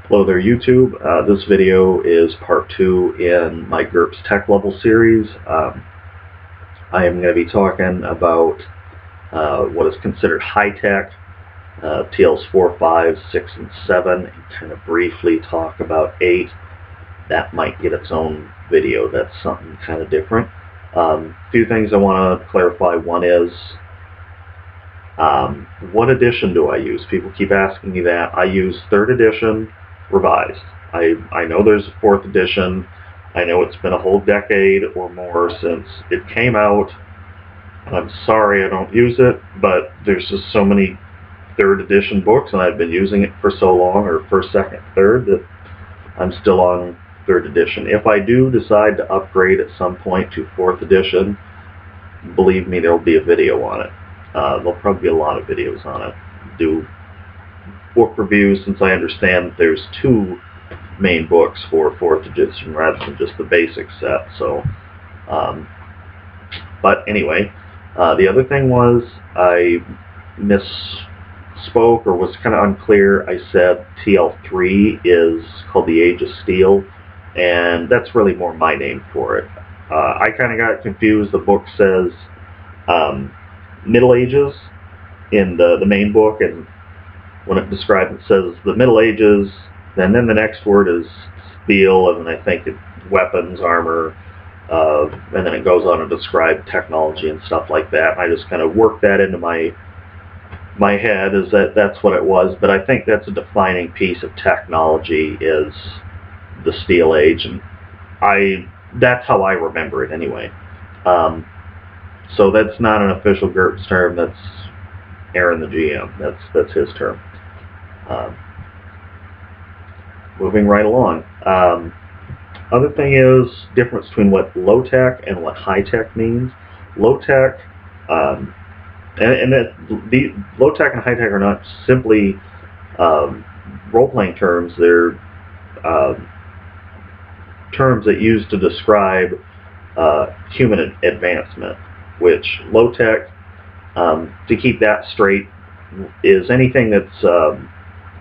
Hello there, YouTube. This video is part 2 in my GURPS Tech Level series. I am going to be talking about what is considered high-tech, TLs 4, 5, 6, and 7, and kind of briefly talk about 8. That might get its own video. That's something kind of different. A few things I want to clarify. One is, what edition do I use? People keep asking me that. I use 3rd edition revised. I know there's a 4th edition. I know it's been a whole decade or more since it came out. I'm sorry I don't use it, but there's just so many 3rd edition books, and I've been using it for so long, or 1st, 2nd, 3rd, that I'm still on 3rd edition. If I do decide to upgrade at some point to 4th edition, believe me, there'll be a video on it. There'll probably be a lot of videos on it. Do book reviews, since I understand that there's 2 main books for 4th edition rather than just the basic set. So, but anyway, the other thing was I misspoke or was kind of unclear. I said TL3 is called The Age of Steel, and that's really more my name for it. I kind of got confused. The book says Middle Ages in the main book, and when it describes it says the Middle Ages, and then the next word is steel, and then I think it's weapons, armor, and then it goes on to describe technology and stuff like that. I just kind of worked that into my head as that's what it was, but I think that's a defining piece of technology is the Steel Age, and that's how I remember it anyway. So that's not an official GURPS term. That's Aaron the GM. That's his term. Moving right along. Other thing is difference between what low tech and what high tech means. Low tech, and that the low tech and high tech are not simply role-playing terms. They're terms that used to describe human advancement. Which low tech, to keep that straight, is anything that's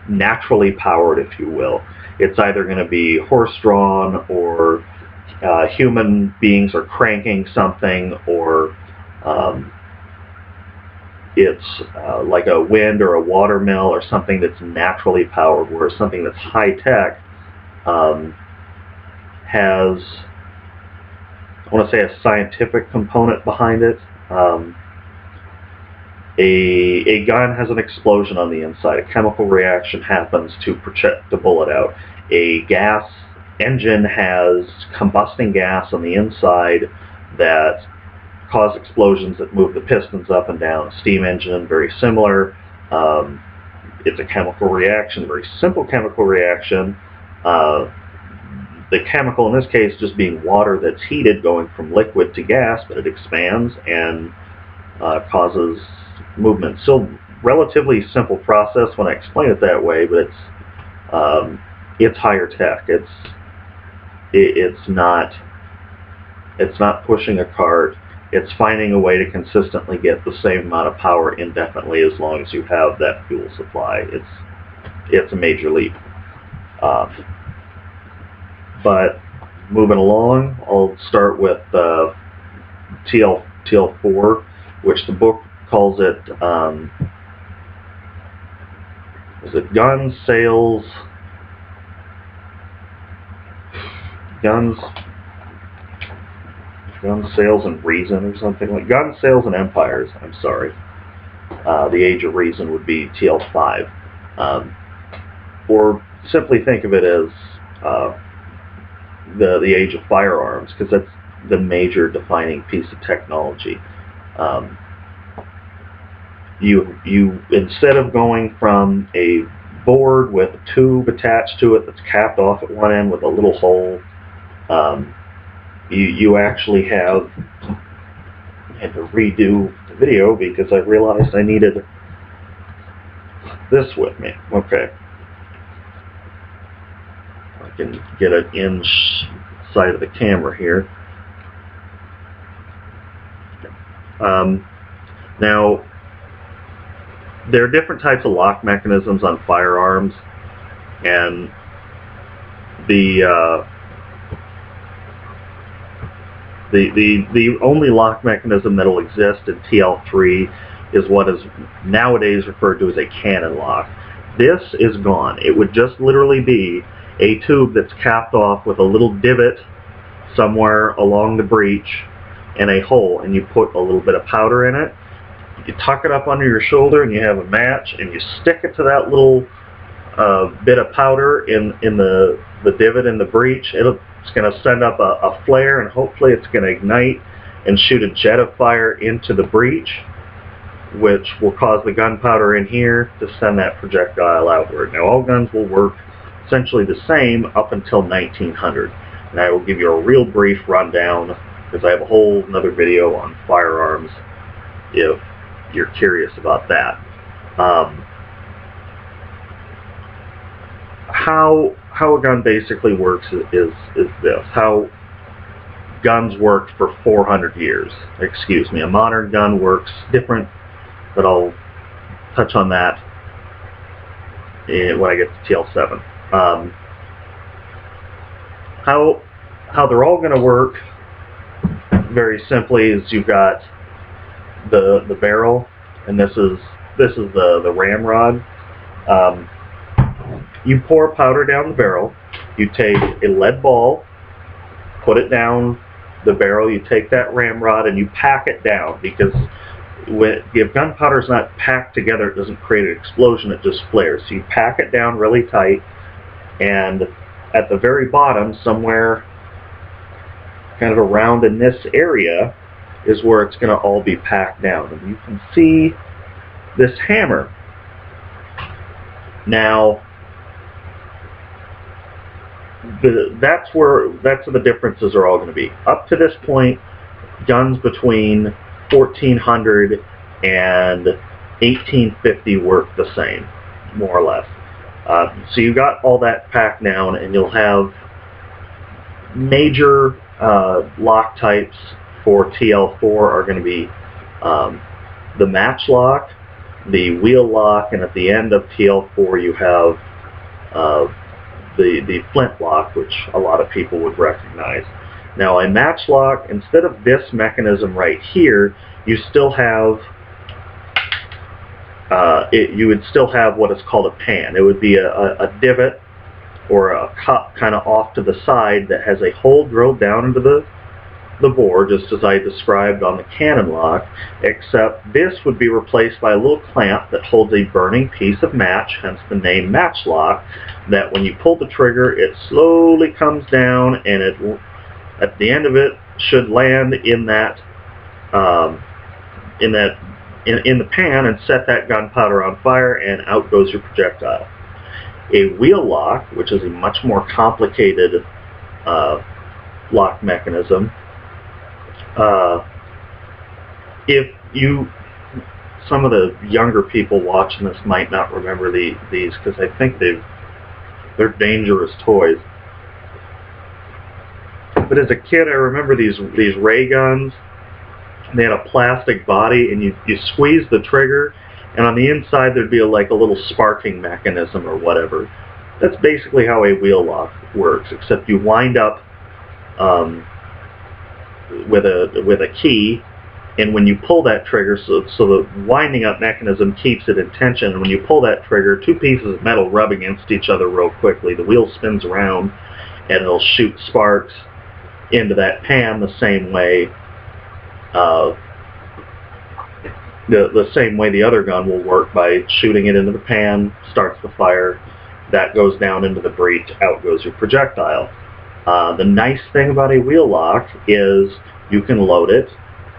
naturally powered, if you will. It's either going to be horse-drawn, or human beings are cranking something, or it's like a wind or a water mill or something that's naturally powered, whereas something that's high-tech has, I want to say, a scientific component behind it. A gun has an explosion on the inside. A chemical reaction happens to project the bullet out. A gas engine has combusting gas on the inside that cause explosions that move the pistons up and down. A steam engine, very similar. It's a chemical reaction, a very simple chemical reaction. The chemical in this case just being water that's heated, going from liquid to gas, but it expands and causes movement. Still relatively simple process when I explain it that way, but it's higher tech. It's not pushing a cart. It's finding a way to consistently get the same amount of power indefinitely as long as you have that fuel supply. It's a major leap. But moving along, I'll start with TL4, which the book calls it, is it guns, sales, sales, and reason, or something like guns, sales, and empires. I'm sorry. The Age of Reason would be TL5, or simply think of it as the Age of Firearms, because that's the major defining piece of technology. You instead of going from a board with a tube attached to it that's capped off at one end with a little hole, you actually have, I had to redo the video because I realized I needed this with me. Okay, I can get it inside of the camera here. Now, there are different types of lock mechanisms on firearms, and the only lock mechanism that will exist in TL3 is what is nowadays referred to as a cannon lock. This is gone. It would just literally be a tube that's capped off with a little divot somewhere along the breech and a hole, and you put a little bit of powder in it. You tuck it up under your shoulder and you have a match, and you stick it to that little bit of powder in the divot in the breech. It's going to send up a flare, and hopefully it's going to ignite and shoot a jet of fire into the breech, which will cause the gunpowder in here to send that projectile outward. Now, all guns will work essentially the same up until 1900, and I will give you a real brief rundown because I have a whole another video on firearms if you're curious about that. How a gun basically works is this. How guns worked for 400 years. Excuse me. A modern gun works different, but I'll touch on that when I get to TL7. How they're all going to work very simply is you've got the barrel, and this is the ramrod. You pour powder down the barrel. You take a lead ball, put it down the barrel. You take that ramrod and you pack it down, because if gunpowder is not packed together, it doesn't create an explosion, it just flares. So you pack it down really tight, and at the very bottom, somewhere kind of around in this area, is where it's going to all be packed down. And you can see this hammer. Now, that's where the differences are all going to be. Up to this point, guns between 1400 and 1850 work the same, more or less. So you got all that packed down, and you'll have major lock types for TL4 are going to be the match lock, the wheel lock, and at the end of TL4 you have the flint lock, which a lot of people would recognize. Now, a match lock, instead of this mechanism right here, you still have you would still have what is called a pan. It would be a divot or a cup kind of off to the side that has a hole drilled down into the bore, just as I described on the cannon lock, except this would be replaced by a little clamp that holds a burning piece of match, hence the name match lock, that when you pull the trigger, it slowly comes down, and at the end of it should land in that in the pan and set that gunpowder on fire, and out goes your projectile. A wheel lock, which is a much more complicated lock mechanism, some of the younger people watching this might not remember these, because I think they're dangerous toys. But as a kid, I remember these ray guns. They had a plastic body, and you squeeze the trigger, and on the inside there'd be like a little sparking mechanism or whatever. That's basically how a wheel lock works, except you wind up with a key, and when you pull that trigger, so the winding up mechanism keeps it in tension, and when you pull that trigger, two pieces of metal rub against each other real quickly. The wheel spins around, and it'll shoot sparks into that pan the same way the same way the other gun will work, by shooting it into the pan, starts the fire, that goes down into the breech, out goes your projectile. The nice thing about a wheel lock is you can load it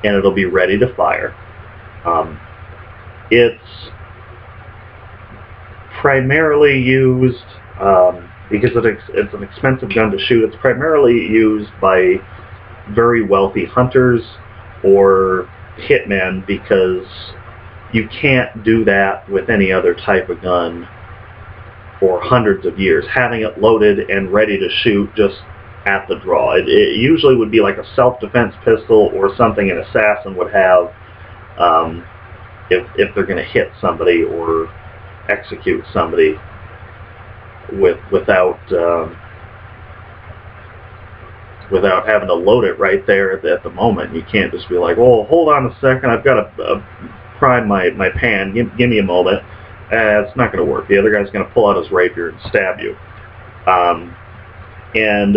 and it'll be ready to fire. It's primarily used, because it's an expensive gun to shoot, it's primarily used by very wealthy hunters or hitmen, because you can't do that with any other type of gun for hundreds of years, having it loaded and ready to shoot just at the draw. It usually would be like a self-defense pistol or something an assassin would have if they're going to hit somebody or execute somebody without without having to load it right there at the moment. You can't just be like, oh, hold on a second, I've got to prime my pan, give me a moment. It's not going to work. The other guy's going to pull out his rapier and stab you. And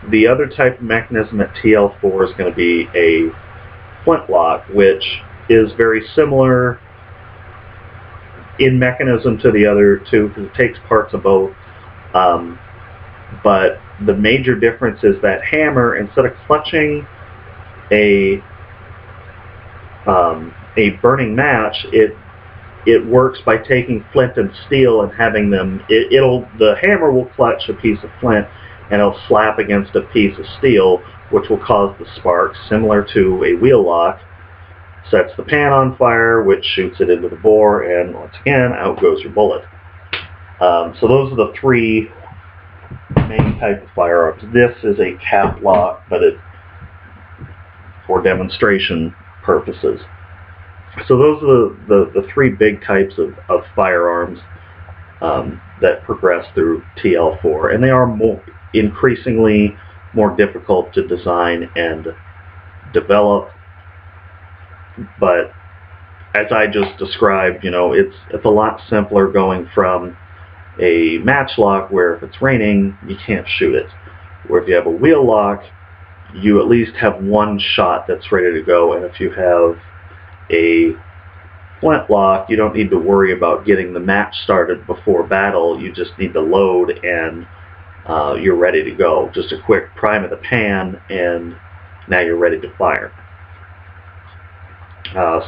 the other type of mechanism at TL4 is going to be a flintlock, which is very similar in mechanism to the other two, because it takes parts of both. But the major difference is that hammer, instead of clutching a burning match, it works by taking flint and steel and having them. The hammer will clutch a piece of flint and it'll slap against a piece of steel, which will cause the spark, similar to a wheel lock. Sets the pan on fire, which shoots it into the bore, and once again, out goes your bullet. So those are the three main type of firearms. This is a cap lock, but for demonstration purposes. So those are the three big types of firearms that progress through TL4, and they are increasingly more difficult to design and develop. But as I just described, it's a lot simpler going from a matchlock where if it's raining, you can't shoot it. Where if you have a wheel lock, you at least have one shot that's ready to go, and if you have a flintlock, you don't need to worry about getting the match started before battle. You just need to load and you're ready to go. Just a quick prime of the pan and now you're ready to fire.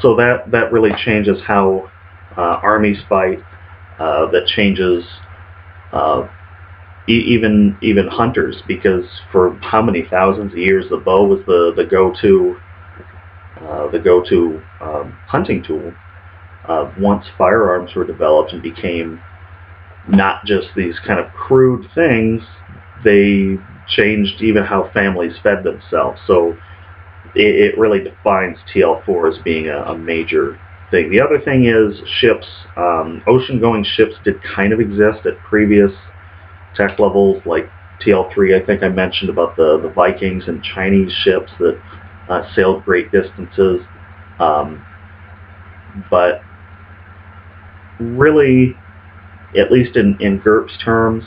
So that really changes how armies fight. That changes even hunters, because for how many thousands of years the bow was the go-to hunting tool. Once firearms were developed and became not just these kind of crude things, they changed even how families fed themselves. So it really defines TL4 as being a major thing. The other thing is ships. Ocean-going ships did kind of exist at previous tech levels, like TL3. I think I mentioned about the Vikings and Chinese ships that sailed great distances. But really, at least in GURPS terms,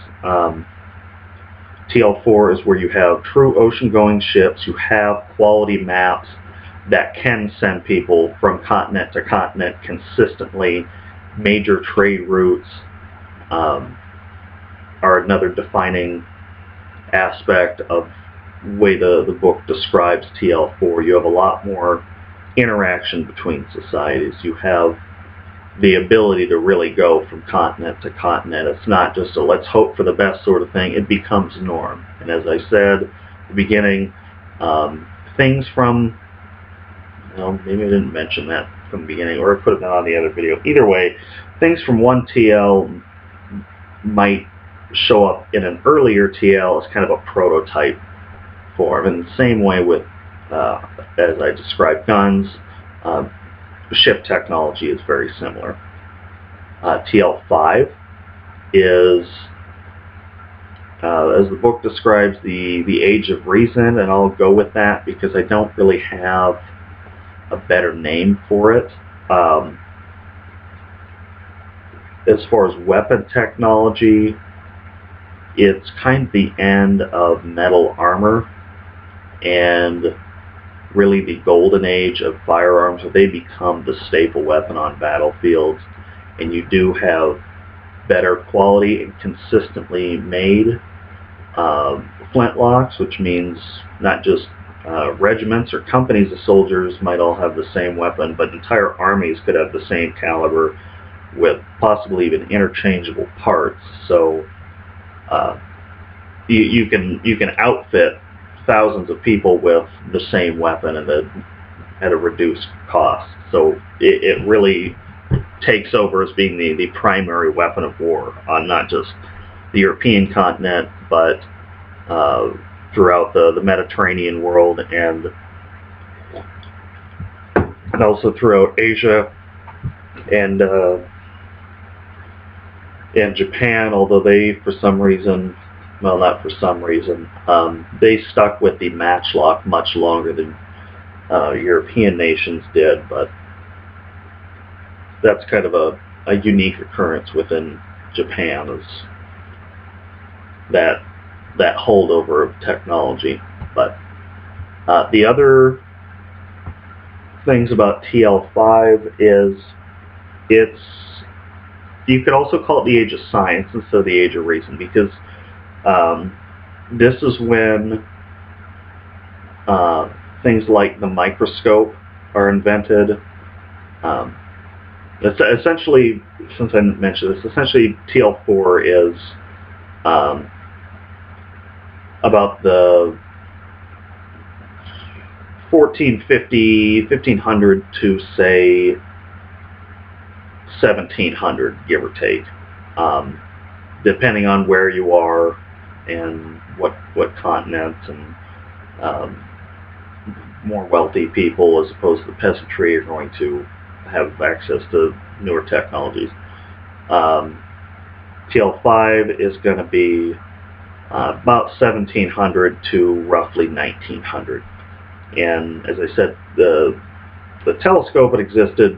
TL4 is where you have true ocean-going ships. You have quality maps that can send people from continent to continent consistently. Major trade routes are another defining aspect of the way the book describes TL4. You have a lot more interaction between societies. You have the ability to really go from continent to continent. It's not just a let's hope for the best sort of thing. It becomes norm. And as I said at the beginning, things from, maybe I didn't mention that from the beginning, or I put it on the other video. Either way, things from one TL might show up in an earlier TL as kind of a prototype form. In the same way with, as I described, guns, ship technology is very similar. TL5 is, as the book describes, the age of reason, and I'll go with that because I don't really have a better name for it. As far as weapon technology, it's kind of the end of metal armor and really the golden age of firearms, where they become the staple weapon on battlefields, and you do have better quality and consistently made flintlocks, which means not just regiments or companies of soldiers might all have the same weapon, but entire armies could have the same caliber with possibly even interchangeable parts. So you can outfit thousands of people with the same weapon and at a reduced cost. So it really takes over as being the primary weapon of war on not just the European continent, but throughout the Mediterranean world and also throughout Asia and Japan, although they, for some reason, well, not for some reason. They stuck with the matchlock much longer than European nations did, but that's kind of a unique occurrence within Japan, is that holdover of technology. But the other things about TL5 is it's, you could also call it the age of science instead of the age of reason, because this is when things like the microscope are invented. It's essentially, since I mentioned this, essentially TL4 is about the 1500 to say 1700, give or take, depending on where you are and what continent, and more wealthy people as opposed to the peasantry are going to have access to newer technologies. TL5 is going to be about 1700 to roughly 1900. And as I said, the telescope that existed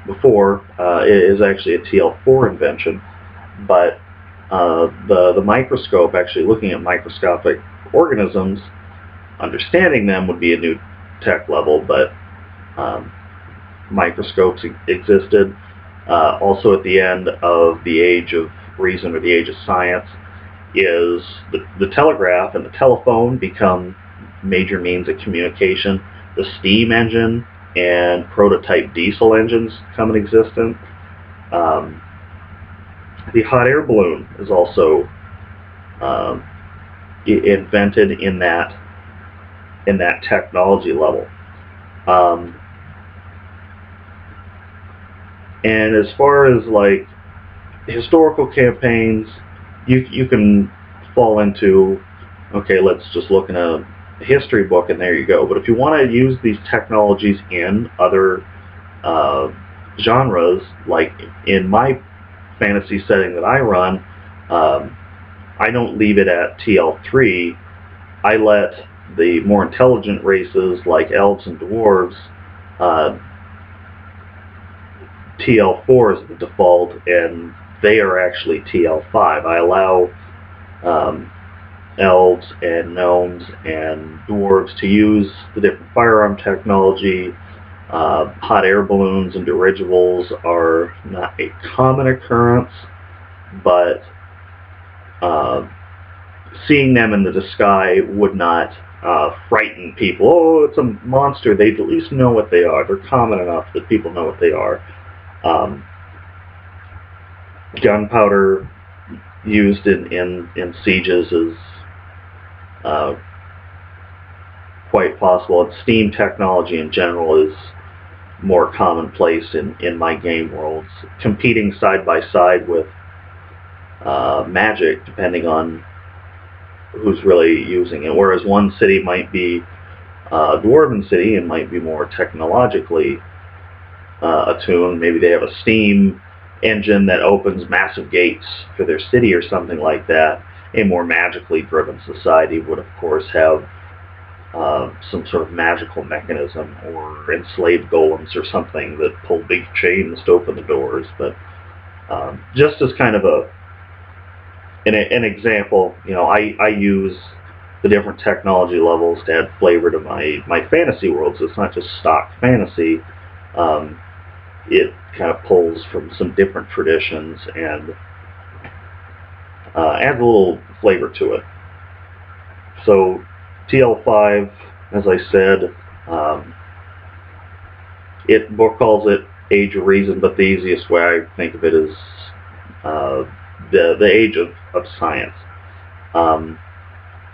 before is actually a TL4 invention, but the microscope, actually looking at microscopic organisms, understanding them would be a new tech level, but microscopes existed. Also at the end of the age of reason, or the age of science, is the telegraph and the telephone become major means of communication. The steam engine and prototype diesel engines come in existence. The hot air balloon is also invented in that technology level. And as far as like historical campaigns, you can fall into, okay, let's just look in a history book and there you go. But if you want to use these technologies in other genres, like in my fantasy setting that I run, I don't leave it at TL3. I let the more intelligent races like elves and dwarves, TL4 is the default, and they are actually TL5. I allow elves and gnomes and dwarves to use the different firearm technology. Hot air balloons and dirigibles are not a common occurrence, but seeing them in the sky would not frighten people. Oh, it's a monster. They at least know what they are. They're common enough that people know what they are. Gunpowder used in sieges is quite possible. And steam technology in general is more commonplace in my game worlds, competing side by side with magic, depending on who's really using it. Whereas one city might be a dwarven city and might be more technologically attuned. Maybe they have a steam engine that opens massive gates for their city or something like that. A more magically driven society would, of course, have some sort of magical mechanism, or enslaved golems or something that pull big chains to open the doors. But just as kind of an example, you know, I use the different technology levels to add flavor to my fantasy worlds. It's not just stock fantasy. It kind of pulls from some different traditions and adds a little flavor to it. So TL5, as I said, book calls it Age of Reason, but the easiest way I think of it is the age of science,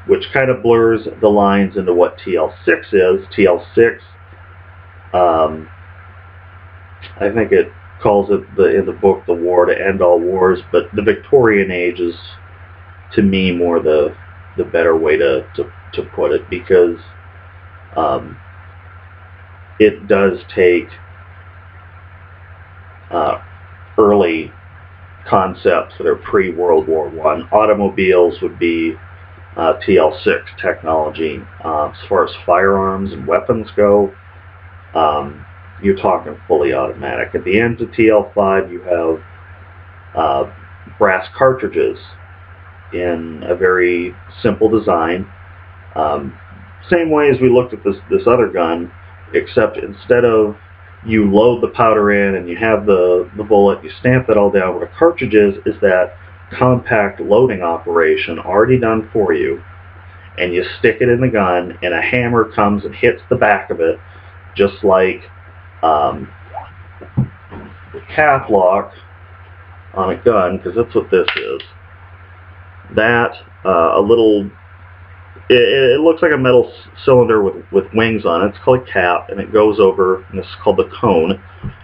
which kind of blurs the lines into what TL6 is. TL6, I think it calls it in the book the war to end all wars, but the Victorian age is, to me, more the better way to put it, because it does take early concepts that are pre-World War I. Automobiles would be TL6 technology. As far as firearms and weapons go, you're talking fully automatic. At the end of TL5, you have brass cartridges in a very simple design. Same way as we looked at this other gun, except instead of you load the powder in and you have the bullet, you stamp it all down. What a cartridge is that compact loading operation already done for you, and you stick it in the gun and a hammer comes and hits the back of it, just like the cap lock on a gun, because that's what this is. That a little, it looks like a metal cylinder with wings on it. It's called a cap, and it goes over, and this is called the cone.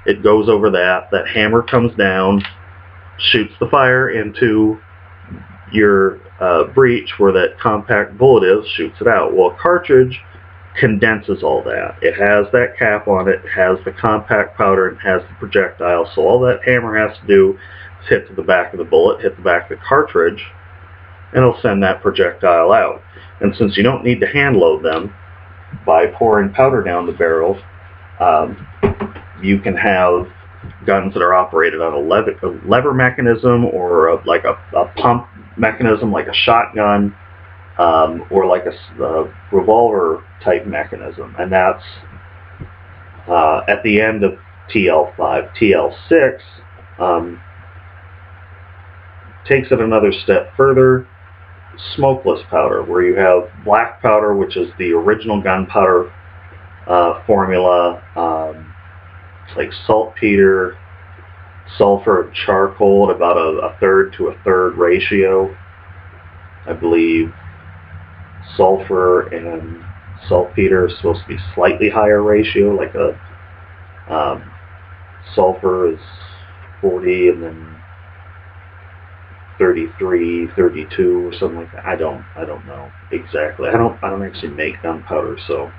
It goes over that. That hammer comes down, shoots the fire into your breech where that compact bullet is, shoots it out. Well, a cartridge condenses all that. It has that cap on it, has the compact powder, and has the projectile. So all that hammer has to do is hit to the back of the bullet, hit the back of the cartridge, and it'll send that projectile out. And since you don't need to hand load them by pouring powder down the barrel, you can have guns that are operated on a lever mechanism, or like a pump mechanism, like a shotgun, or like a revolver type mechanism. And that's at the end of TL5. TL6 takes it another step further. Smokeless powder, where you have black powder, which is the original gunpowder formula, like saltpeter, sulfur, and charcoal at about a third to a third ratio. I believe sulfur and saltpeter is supposed to be slightly higher ratio, like a sulfur is 40 and then 33, 32, or something like that. I don't know exactly. I don't actually make gunpowder, so,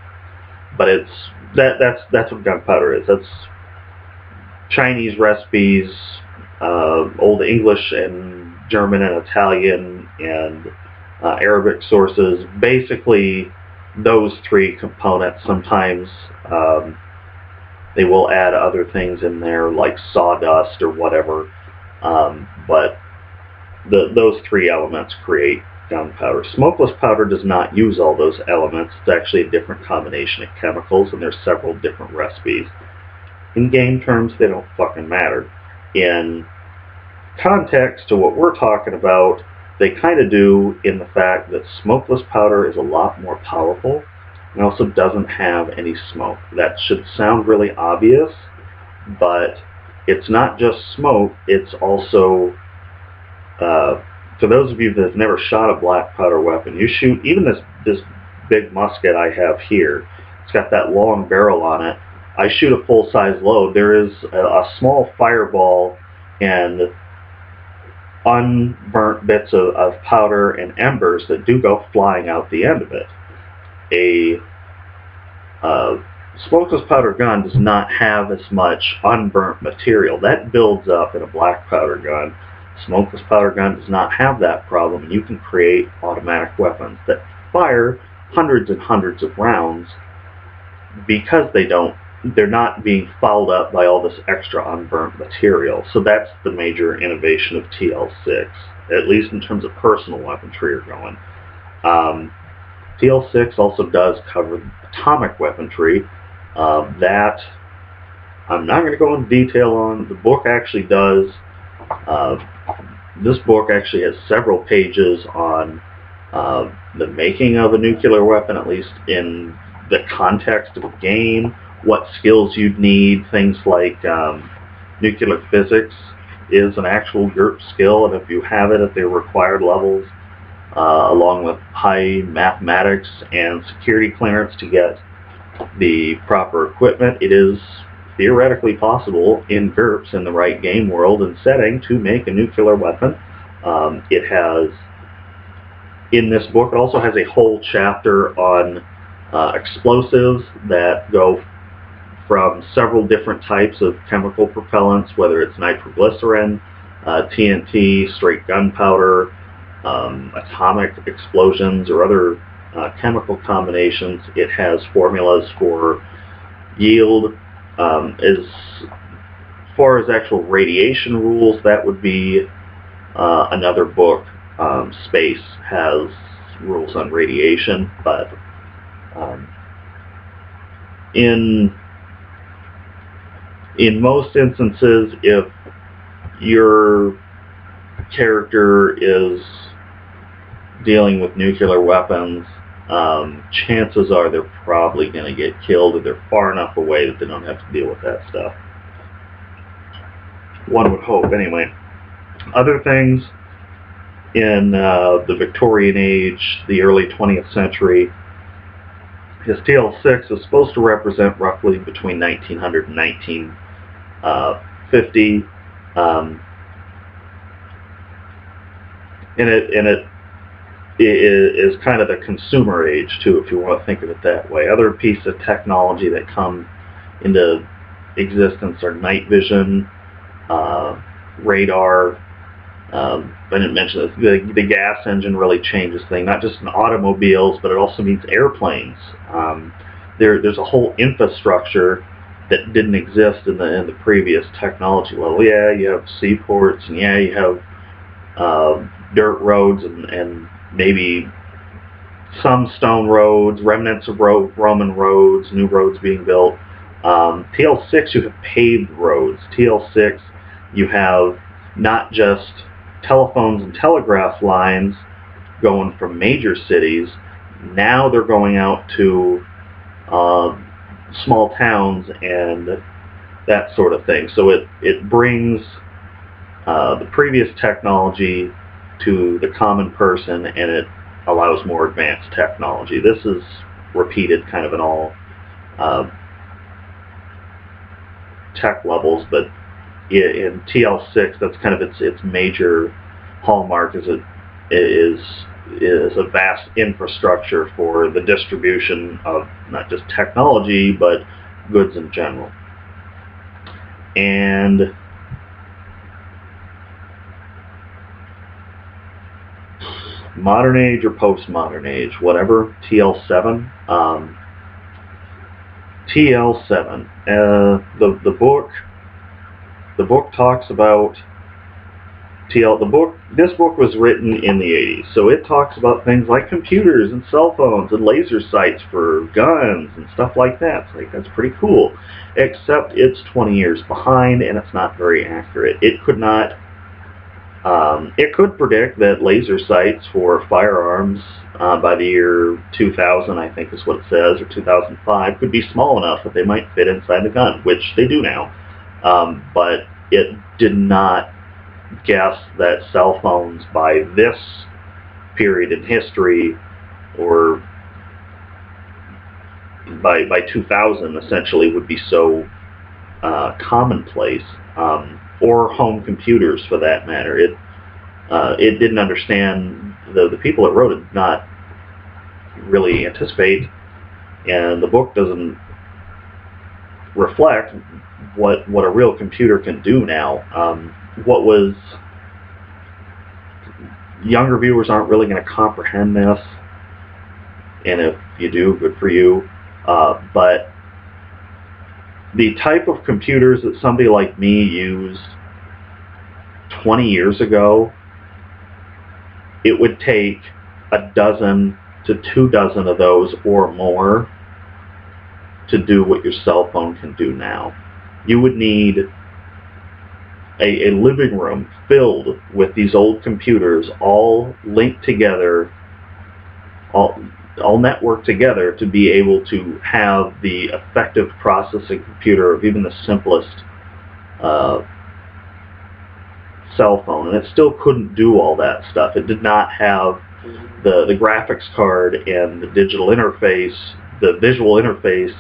but it's that's what gunpowder is. That's Chinese recipes, Old English and German and Italian and Arabic sources. Basically, those three components. Sometimes they will add other things in there, like sawdust or whatever, but those three elements create gunpowder. Smokeless powder does not use all those elements. It's actually a different combination of chemicals, and there's several different recipes. In game terms, they don't fucking matter. In context to what we're talking about, they kind of do, in the fact that smokeless powder is a lot more powerful and also doesn't have any smoke. That should sound really obvious, but it's not just smoke, it's also for those of you that have never shot a black powder weapon, you shoot, even this big musket I have here, it's got that long barrel on it. I shoot a full-size load. There is a small fireball and unburnt bits of powder and embers that do go flying out the end of it. A smokeless powder gun does not have as much unburnt material. That builds up in a black powder gun. Smokeless powder gun does not have that problem, and you can create automatic weapons that fire hundreds and hundreds of rounds because they're not being fouled up by all this extra unburnt material. So that's the major innovation of TL6, at least in terms of personal weaponry are going. TL6 also does cover atomic weaponry. That I'm not going to go into detail on. The book actually does. This book actually has several pages on the making of a nuclear weapon, at least in the context of a game, what skills you'd need, things like nuclear physics is an actual GURPS skill, and if you have it at the required levels, along with high mathematics and security clearance to get the proper equipment, it is theoretically possible in GURPS, in the right game world and setting, to make a nuclear weapon. It has, in this book, it also has a whole chapter on explosives that go from several different types of chemical propellants, whether it's nitroglycerin, TNT, straight gunpowder, atomic explosions, or other chemical combinations. It has formulas for yield. As far as actual radiation rules, that would be another book. Space has rules on radiation, but in most instances, if your character is dealing with nuclear weapons, chances are they're probably going to get killed, or they're far enough away that they don't have to deal with that stuff. One would hope, anyway. Other things in the Victorian age, the early 20th century, his TL6 is supposed to represent roughly between 1900 and 1950. And it is kind of the consumer age too, if you want to think of it that way. Other pieces of technology that come into existence are night vision, radar. I didn't mention this. The gas engine really changes things, not just in automobiles, but it also means airplanes. There's a whole infrastructure that didn't exist in the previous technology level. Yeah, you have seaports, and yeah, you have dirt roads, and maybe some stone roads, remnants of Roman roads, new roads being built. TL6, you have paved roads. TL6, you have not just telephones and telegraph lines going from major cities. Now they're going out to small towns and that sort of thing. So it brings the previous technology to the common person, and it allows more advanced technology. This is repeated kind of in all tech levels, but in TL6, that's kind of its major hallmark, is it is a vast infrastructure for the distribution of not just technology, but goods in general. And modern age or postmodern age, whatever, TL7. TL7. The book talks about this book was written in the 80s, so it talks about things like computers and cell phones and laser sights for guns and stuff like that. It's like, that's pretty cool. Except it's 20 years behind, and it's not very accurate. It could predict that laser sights for firearms by the year 2000, I think is what it says, or 2005, could be small enough that they might fit inside the gun, which they do now. But it did not guess that cell phones by this period in history, or by 2000 essentially, would be so commonplace, or home computers for that matter. It didn't understand, the people that wrote it did not really anticipate, and the book doesn't reflect what a real computer can do now. Younger viewers aren't really going to comprehend this, and if you do, good for you. But the type of computers that somebody like me used 20 years ago, it would take a dozen to 24 of those or more to do what your cell phone can do now. You would need a living room filled with these old computers, all linked together, all networked together, to be able to have the effective processing computer of even the simplest cell phone. And it still couldn't do all that stuff. It did not have the graphics card and the digital interface, the visual interface,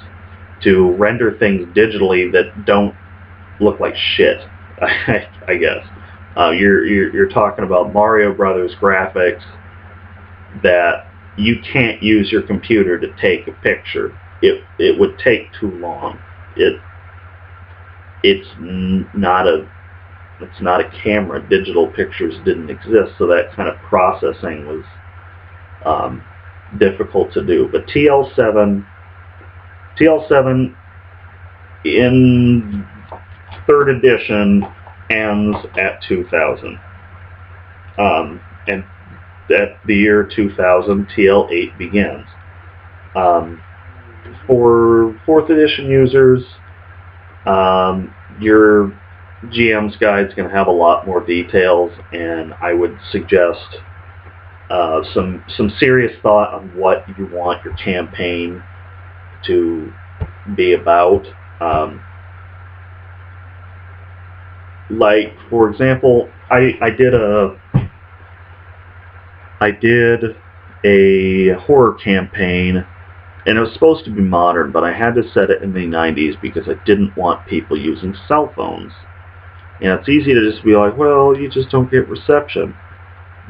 to render things digitally that don't look like shit. I guess you're talking about Mario Brothers graphics that you can't use your computer to take a picture. It would take too long. It's not a It's not a camera. Digital pictures didn't exist, so that kind of processing was difficult to do. But TL7 in 3rd edition ends at 2000. And at the year 2000, TL8 begins. For 4th edition users, your GM's guide is going to have a lot more details, and I would suggest some serious thought on what you want your campaign to be about. Like, for example, I did a horror campaign, and it was supposed to be modern, but I had to set it in the 90s because I didn't want people using cell phones. And it's easy to just be like, well, you just don't get reception.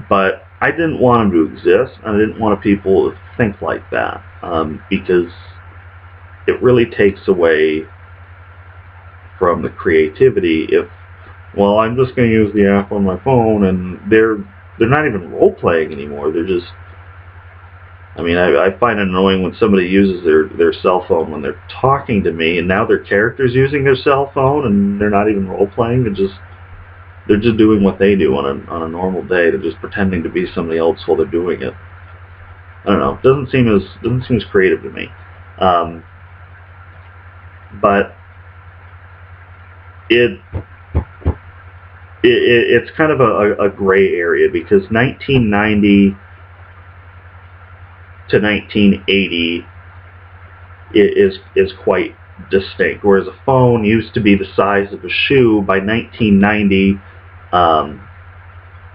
But I didn't want them to exist. I didn't want people to think like that, because it really takes away from the creativity if, well, I'm just going to use the app on my phone, and they're not even role-playing anymore. They're just, I mean, I find it annoying when somebody uses their cell phone when they're talking to me, and now their character's using their cell phone, and they're not even role-playing. They're just doing what they do on a normal day. They're just pretending to be somebody else while they're doing it. I don't know. It doesn't seem as creative to me. But it's kind of a gray area, because 1990 to 1980 is quite distinct. Whereas a phone used to be the size of a shoe, by 1990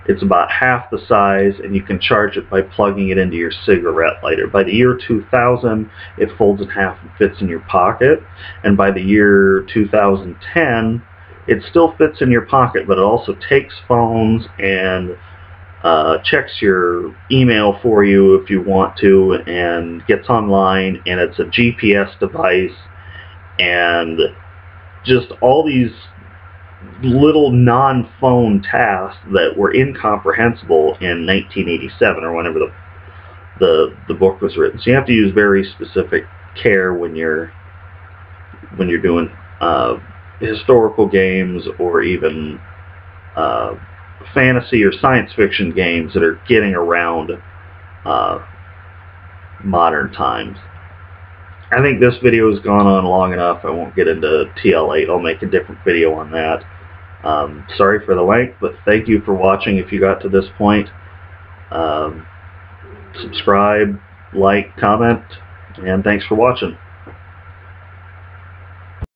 it's about half the size, and you can charge it by plugging it into your cigarette lighter. By the year 2000, it folds in half and fits in your pocket, and by the year 2010, it still fits in your pocket, but it also takes phones and checks your email for you if you want to, and gets online, and it's a GPS device, and just all these little non-phone tasks that were incomprehensible in 1987 or whenever the book was written. So you have to use very specific care when you're doing historical games, or even fantasy or science fiction games that are getting around modern times. I think this video has gone on long enough. I won't get into TL8. I'll make a different video on that. Sorry for the length, but thank you for watching if you got to this point. Subscribe, like, comment, and thanks for watching.